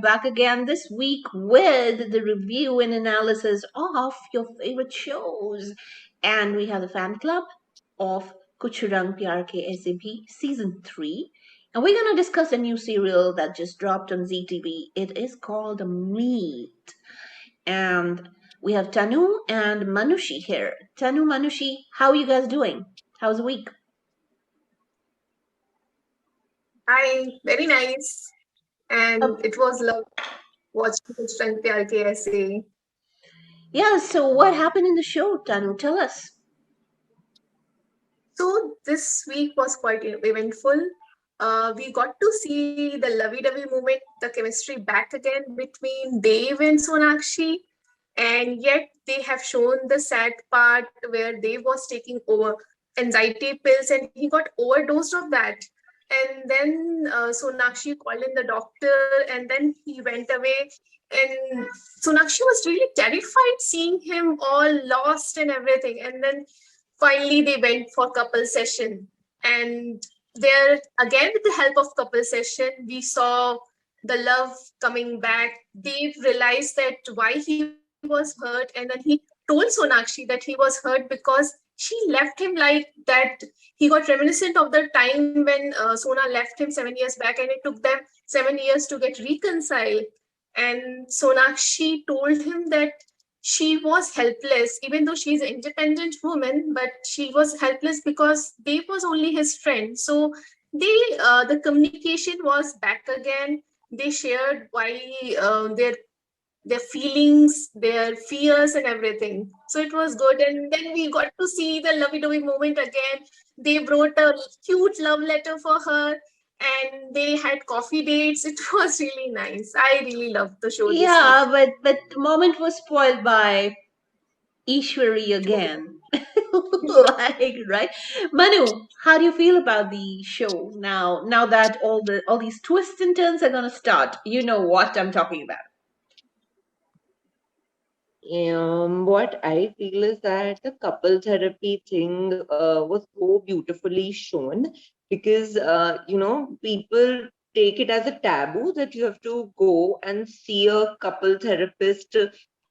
back again this week with the review and analysis of your favorite shows. And we have the fan club of Kuch Pyar Ke Aise season 3. And we're going to discuss a new serial that just dropped on ZTV. It is called Meet. And we have Tanu and Manushi here. Tanu, Manushi, how are you guys doing? How's the week? Hi, very nice. And it was love watching Kuch Pyar Ke Aise. Yeah, so what happened in the show, Tanu? Tell us. So this week was quite eventful. We got to see the lovey-dovey moment, the chemistry back again between Dev and Sonakshi. And yet they have shown the sad part where Dev was taking over anxiety pills and he got overdosed of that. And then Sonakshi called in the doctor and then he went away. And Sonakshi was really terrified seeing him all lost and everything. And then finally they went for couple session. And there again, with the help of couple session, we saw the love coming back. Dave realized that why he was hurt, and then he told Sonakshi that he was hurt because she left him like that. He got reminiscent of the time when Sona left him 7 years back, and it took them 7 years to get reconciled. And Sonakshi told him that she was helpless, even though she's an independent woman, but she was helpless because Dave was only his friend. So the communication was back again. They shared why their feelings, their fears, and everything. So it was good. And then we got to see the lovey-dovey moment again. They wrote a cute love letter for her, and they had coffee dates. It was really nice. I really loved the show this week. Yeah, but the moment was spoiled by Ishwari again. Like, right? Manu, how do you feel about the show now? Now that all these twists and turns are gonna start, you know what I'm talking about. What I feel is that the couple therapy thing was so beautifully shown because, people take it as a taboo that you have to go and see a couple therapist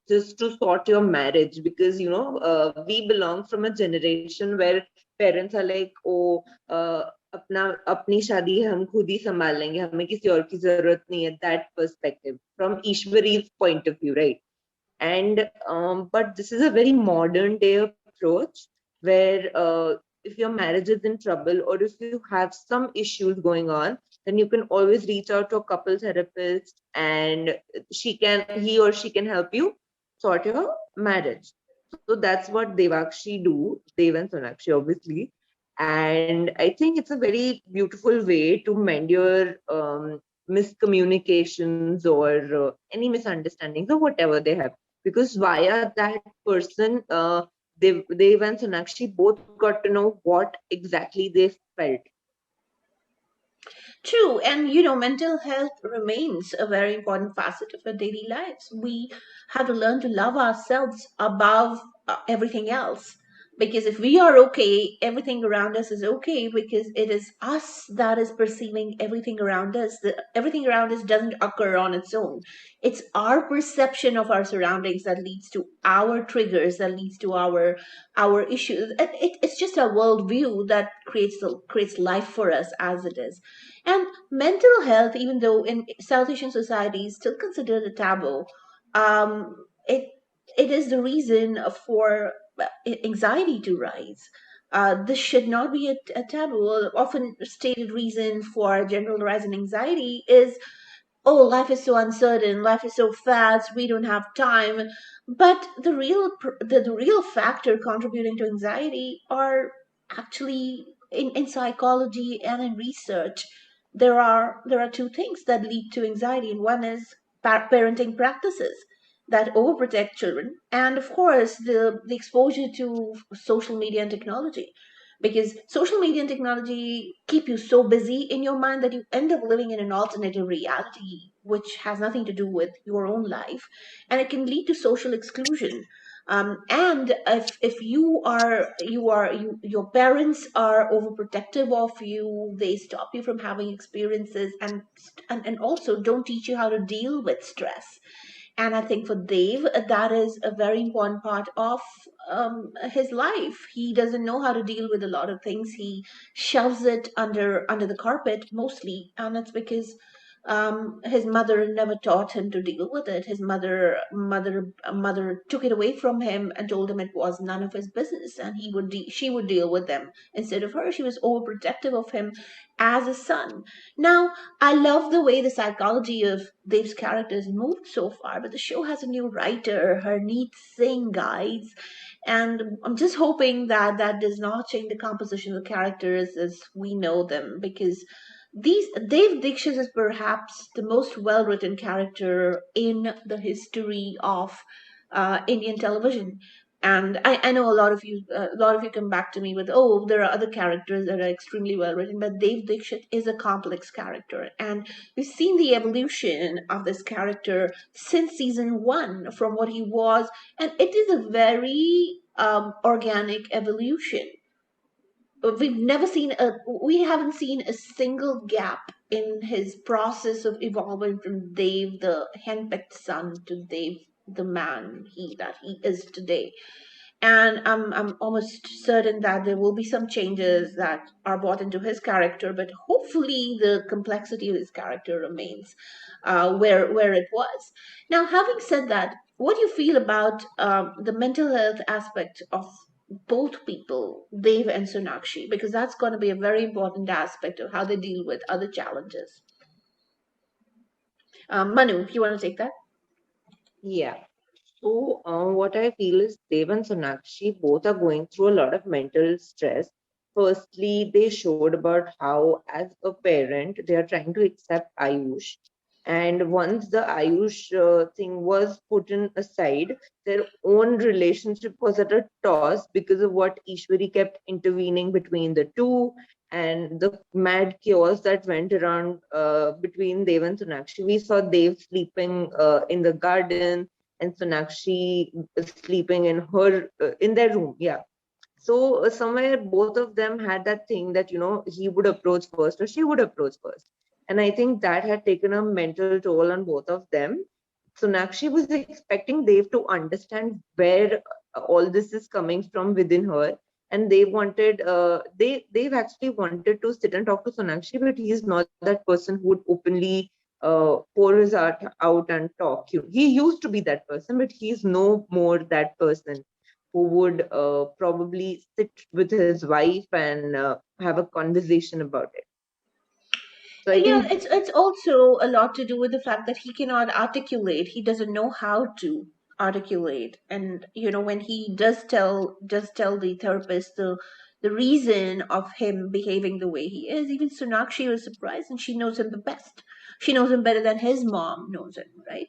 just to sort your marriage because, we belong from a generation where parents are like, oh, अपनी शादी हम खुद ही संभाल लेंगे हमें किसी और की जरूरत नहीं है that perspective from Ishwari's point of view, right? And but this is a very modern day approach where if your marriage is in trouble or if you have some issues going on, then you can always reach out to a couple therapist and he or she can help you sort your marriage. So that's what Dev and Sonakshi, obviously. And I think it's a very beautiful way to mend your miscommunications or any misunderstandings or whatever they have. Because via that person, Dev and Sonakshi both got to know what exactly they felt. True, and mental health remains a very important facet of our daily lives. We have to learn to love ourselves above everything else. Because if we are okay, everything around us is okay because it is us that is perceiving everything around us. Everything around us doesn't occur on its own. It's our perception of our surroundings that leads to our triggers, that leads to our issues. It's just a worldview that creates life for us as it is. And mental health, even though in South Asian society is still considered a taboo, it is the reason for anxiety to rise. This should not be a taboo. Often stated reason for general rise in anxiety is, oh, life is so uncertain, life is so fast, we don't have time. But the real factor contributing to anxiety are actually in psychology and in research. There are two things that lead to anxiety, and one is parenting practices that overprotect children, and of course the exposure to social media and technology, because social media and technology keep you so busy in your mind that you end up living in an alternative reality which has nothing to do with your own life, and it can lead to social exclusion. And if your parents are overprotective of you, they stop you from having experiences, and also don't teach you how to deal with stress. And I think for Dave, that is a very important part of his life. He doesn't know how to deal with a lot of things. He shoves it under the carpet mostly, and it's because his mother never taught him to deal with it. His mother took it away from him and told him it was none of his business, and she would deal with them instead of her. She was overprotective of him as a son. Now, I love the way the psychology of Dave's characters moved so far, but the show has a new writer, Harneet Singh, guys. And I'm just hoping that that does not change the composition of the characters as we know them, because Dave Dixit is perhaps the most well-written character in the history of Indian television. And I know a lot of you come back to me with, oh, there are other characters that are extremely well written, but Dave Dixit is a complex character, and we've seen the evolution of this character since season one, from what he was, and it is a very organic evolution. We haven't seen a single gap in his process of evolving from Dave the henpecked son to Dave the man he is today. And I'm almost certain that there will be some changes that are brought into his character, but hopefully the complexity of his character remains where it was. Now, having said that, what do you feel about the mental health aspect of both people, Dev and Sonakshi? Because that's going to be a very important aspect of how they deal with other challenges. Manu, if you want to take that. Yeah. So, what I feel is Dev and Sonakshi both are going through a lot of mental stress. Firstly, they showed about how, as a parent, they are trying to accept Ayush. And once the Ayush thing was put in aside, their own relationship was at a toss because of what Ishwari kept intervening between the two and the mad chaos that went around between Dev and Sonakshi. We saw Dev sleeping in the garden and Sonakshi sleeping in her in their room. Yeah. So somewhere both of them had that thing that he would approach first or she would approach first, and I think that had taken a mental toll on both of them. Sonakshi was expecting Dev to understand where all this is coming from within her, and they've actually wanted to sit and talk to Sonakshi, but he is not that person who would openly pour his heart out and talk. He used to be that person, but he's no more that person who would probably sit with his wife and have a conversation about it. So I Yeah, think, it's also a lot to do with the fact that he cannot articulate. He doesn't know how to articulate. And when he does tell the therapist the reason of him behaving the way he is, even Sonakshi was surprised, and she knows him the best. She knows him better than his mom knows him, right?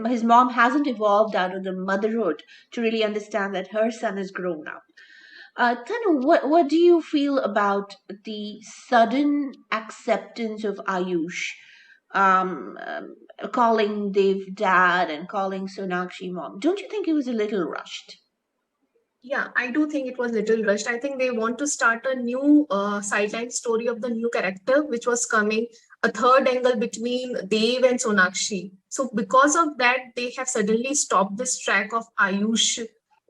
His mom hasn't evolved out of the motherhood to really understand that her son is grown up. Tanu, what do you feel about the sudden acceptance of Ayush, calling Dev dad and calling Sonakshi mom? Don't you think it was a little rushed? Yeah, I do think it was little rushed. I think they want to start a new sideline story of the new character, which was coming, a third angle between Dev and Sonakshi. So because of that, they have suddenly stopped this track of Ayush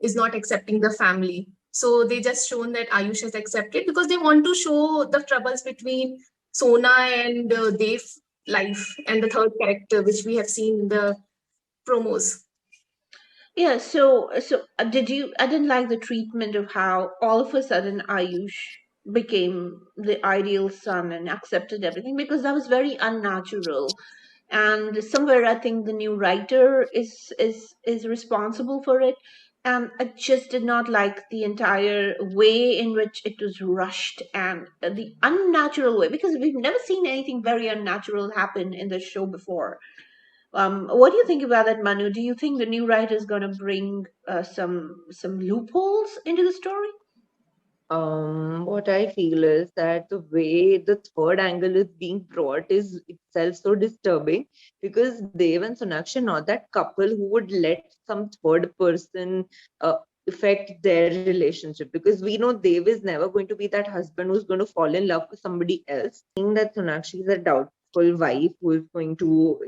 is not accepting the family. So they just shown that Ayush has accepted because they want to show the troubles between Sona and Dev life and the third character, which we have seen in the promos. Yeah, so did you? I didn't like the treatment of how all of a sudden Ayush became the ideal son and accepted everything, because that was very unnatural. And somewhere I think the new writer is responsible for it. And I just did not like the entire way in which it was rushed, and the unnatural way, because we've never seen anything very unnatural happen in the show before. What do you think about that, Manu? Do you think the new writer is going to bring some loopholes into the story? what I feel is that the way the third angle is being brought is itself so disturbing, because Dev and Sonakshi are not that couple who would let some third person affect their relationship, because we know Dev is never going to be that husband who's going to fall in love with somebody else. Seeing that Sonakshi is a doubtful wife who is going to,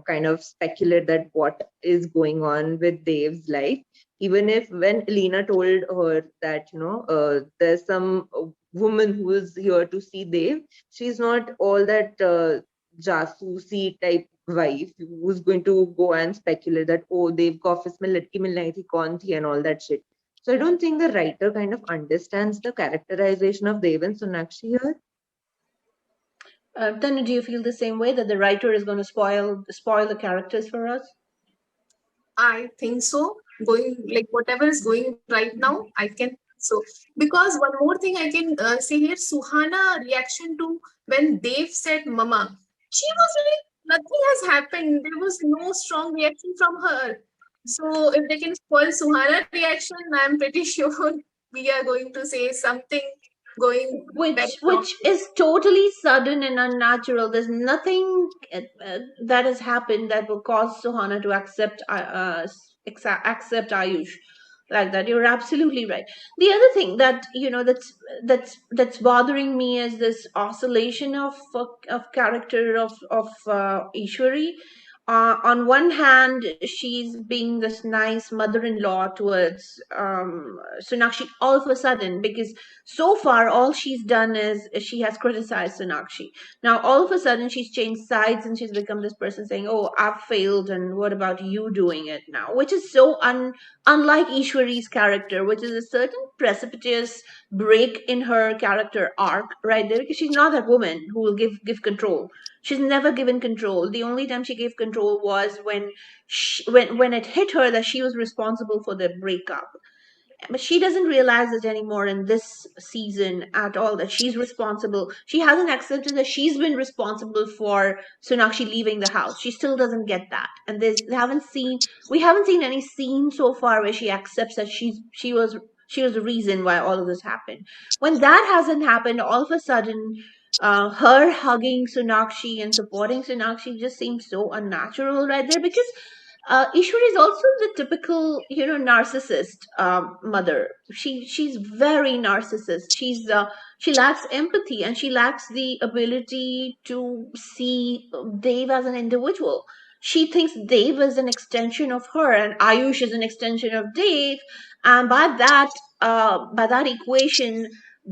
kind of speculate that what is going on with Dev's life, even if when Elena told her that there's some woman who is here to see Dev, she's not all that jasusi type wife who's going to go and speculate that, oh, Dev को office में लड़की मिल रही थी कौन थी and all that shit. So I don't think the writer kind of understands the characterization of Dev and Sonakshi here. Tanu, do you feel the same way that the writer is going to spoil the characters for us? I think so. Going like whatever is going right now, I can so because one more thing I can say here, Suhana reaction to when Dave said "Mama," she was like nothing has happened. There was no strong reaction from her. So if they can spoil Suhana reaction, I'm pretty sure we are going to say something going very wrong. Which is totally sudden and unnatural. There's nothing that has happened that will cause Suhana to accept Ayush like that. You're absolutely right. The other thing that that's bothering me is this oscillation of character of Ishwari. On one hand, she's being this nice mother-in-law towards Sonakshi all of a sudden, because so far all she's done is she has criticized Sonakshi. Now all of a sudden she's changed sides and she's become this person saying, "Oh, I've failed, and what about you doing it now?" Which is so unlike Ishwari's character, which is a certain precipitous break in her character arc right there, because she's not that woman who will give control. She's never given control. The only time she gave control was when it hit her that she was responsible for the breakup, but she doesn't realize it anymore in this season at all, that she's responsible. She hasn't accepted that she's been responsible for Sonakshi leaving the house. She still doesn't get that, and we haven't seen any scene so far where she accepts that she was the reason why all of this happened. When that hasn't happened, all of a sudden her hugging Sonakshi and supporting Sonakshi just seems so unnatural right there, because Ishwari is also the typical, narcissist mother. She's very narcissist. She lacks empathy, and she lacks the ability to see Dave as an individual. She thinks Dave is an extension of her, and Ayush is an extension of Dave, and by that equation,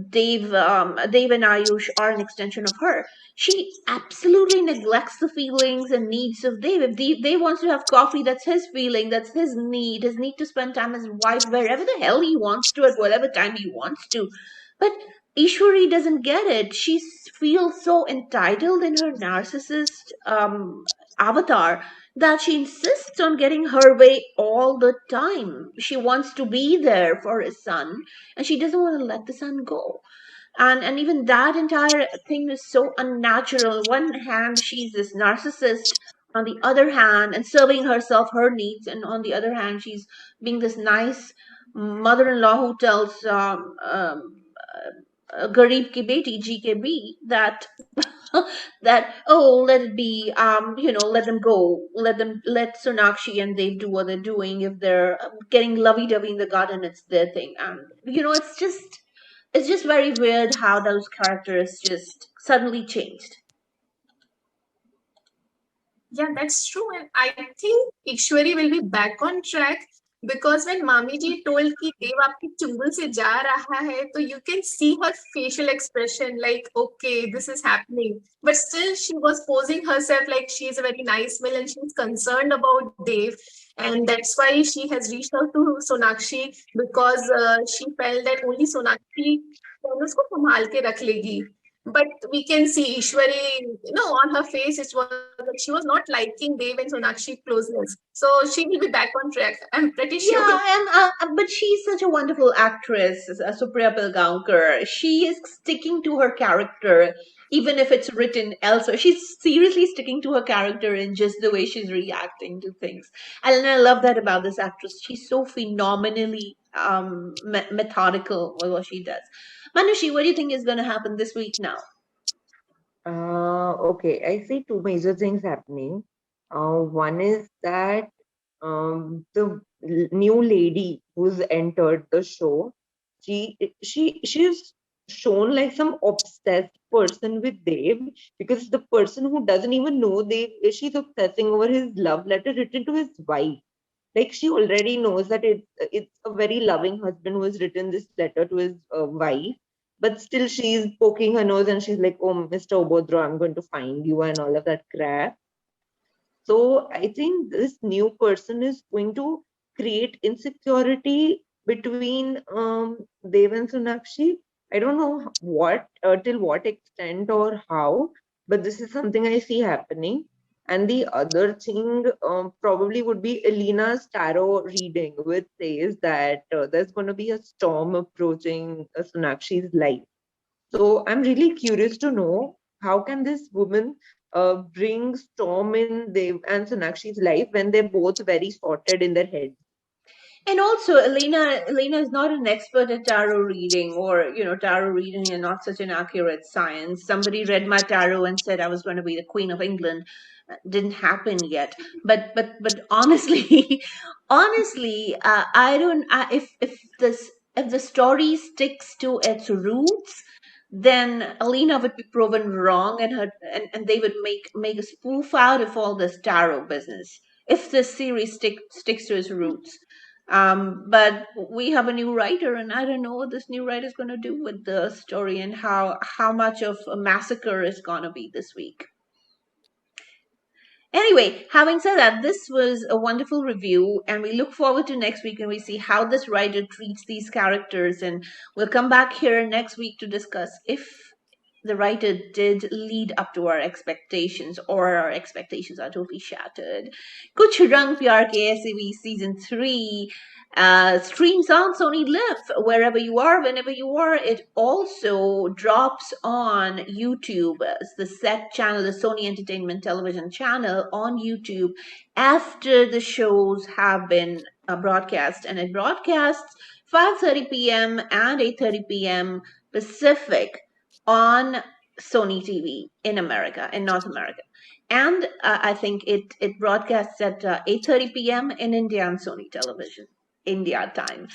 Dave and Ayush are an extension of her. She absolutely neglects the feelings and needs of Dave. If Dave wants to have coffee, that's his feeling, that's his need to spend time with his wife wherever the hell he wants to, at whatever time he wants to. But Ishwari doesn't get it. She feels so entitled in her narcissist avatar that she insists on getting her way all the time. She wants to be there for his son, and she doesn't want to let the son go. And even that entire thing is so unnatural. On one hand, she's this narcissist, on the other hand, and serving herself her needs, and on the other hand, she's being this nice mother-in-law who tells Garib ki beti GKB that that, oh, let it be, let them go, let Sonakshi and they do what they're doing. If they're getting lovey-dovey in the garden, it's their thing. And it's just very weird how those characters just suddenly changed. Yeah, that's true. And I think Ishwari will be back on track because when Mami ji told कि देव आपके चुंगल से जा रहा है, तो you can see her facial expression like, okay, this is happening. But still, she was posing herself like she is a very nice girl and she's concerned about Dev. And that's why she has reached out to Sonakshi because she felt that only Sonakshi उसको संभाल के रख लेगी. But we can see Ishwari, on her face, it was like she was not liking Dev and Sonakshi closeness. So she will be back on track. I'm pretty sure. Yeah, but she's such a wonderful actress, Supriya Pilgaonkar. She is sticking to her character, even if it's written elsewhere. She's seriously sticking to her character in just the way she's reacting to things. And I love that about this actress. She's so phenomenally methodical with what she does. Manushi, what do you think is going to happen this week now? Okay, I see two major things happening. One is that the new lady who's entered the show, she's shown like some obsessed person with Dave, because the person who doesn't even know Dave, she's obsessing over his love letter written to his wife. Like she already knows that it's a very loving husband who has written this letter to his wife, but still she's poking her nose and she's like, "Oh, Mr. Obodro, I'm going to find you," and all of that crap. So I think this new person is going to create insecurity between Dev and Sonakshi. I don't know what, till what extent or how, but this is something I see happening. And the other thing probably would be Elena's tarot reading, which says that there's going to be a storm approaching Sonakshi's life. So I'm really curious to know, how can this woman bring storm in Dev and Sonakshi's life when they're both very sorted in their heads? And also, Elena is not an expert at tarot reading, or tarot reading is not such an accurate science. Somebody read my tarot and said I was going to be the Queen of England. Didn't happen yet. But honestly, honestly, I don't. If the story sticks to its roots, then Alina would be proven wrong, and and they would make a spoof out of all this tarot business if this series sticks to its roots. But we have a new writer, and I don't know what this new writer is going to do with the story, and how much of a massacre is going to be this week. Anyway, having said that, this was a wonderful review, and we look forward to next week and we see how this writer treats these characters. And we'll come back here next week to discuss if the writer did lead up to our expectations, or our expectations are totally shattered. Kuch Rang Pyar Ke Aise Season 3 streams on Sony Live wherever you are, whenever you are. It also drops on YouTube. It's the set channel, the Sony Entertainment Television channel on YouTube after the shows have been broadcast, and it broadcasts 5:30 p.m. and 8:30 p.m. Pacific on Sony TV in America, in North America. And I think it broadcasts at 8:30 p.m. in India on Sony Television, India time.